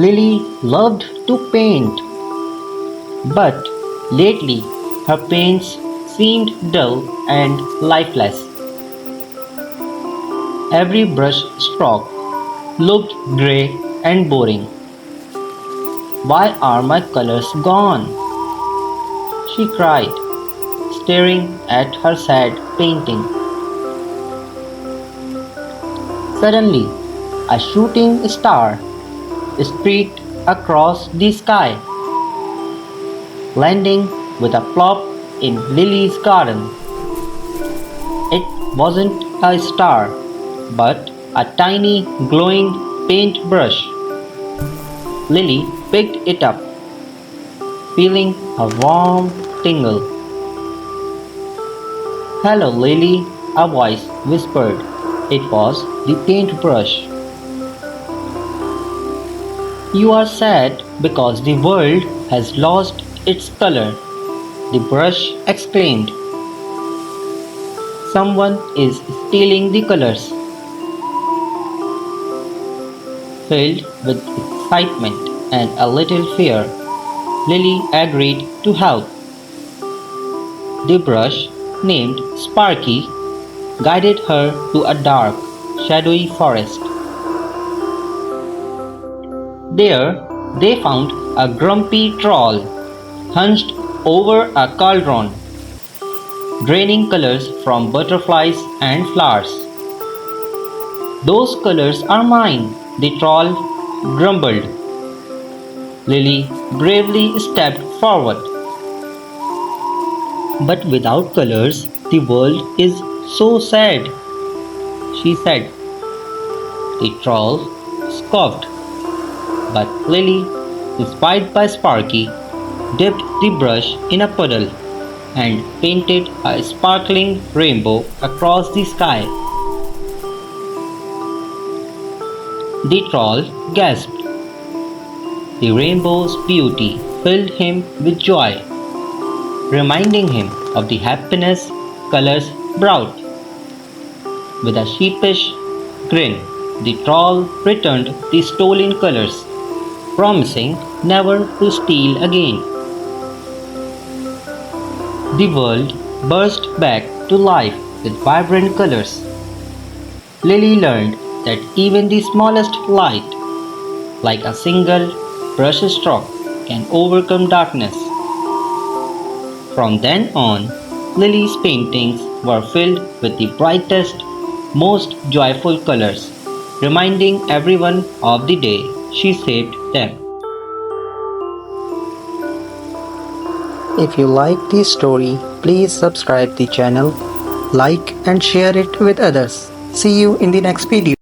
Lily loved to paint, but lately her paints seemed dull and lifeless. Every brush stroke looked grey and boring. Why are my colors gone? She cried, staring at her sad painting. Suddenly, a shooting star streaked across the sky, landing with a plop in Lily's garden. It wasn't a star, but a tiny glowing paintbrush. Lily picked it up, feeling a warm tingle. "Hello, Lily," a voice whispered. It was the paintbrush. "You are sad because the world has lost its color," the brush exclaimed. "Someone is stealing the colors." Filled with excitement and a little fear, Lily agreed to help. The brush, named Sparky, guided her to a dark, shadowy forest. There, they found a grumpy troll hunched over a cauldron, draining colors from butterflies and flowers. "Those colors are mine," the troll grumbled. Lily bravely stepped forward. "But without colors, the world is so sad," she said. The troll scoffed, but Lily, inspired by Sparky, dipped the brush in a puddle and painted a sparkling rainbow across the sky. The troll gasped. The rainbow's beauty filled him with joy, reminding him of the happiness colors brought. With a sheepish grin, the troll returned the stolen colors, promising never to steal again. The world burst back to life with vibrant colors. Lily learned that even the smallest light, like a single brush stroke, can overcome darkness. From then on, Lily's paintings were filled with the brightest, most joyful colors, reminding everyone of the day she saved them. If you like this story, please subscribe the channel, like and share it with others. See you in the next video.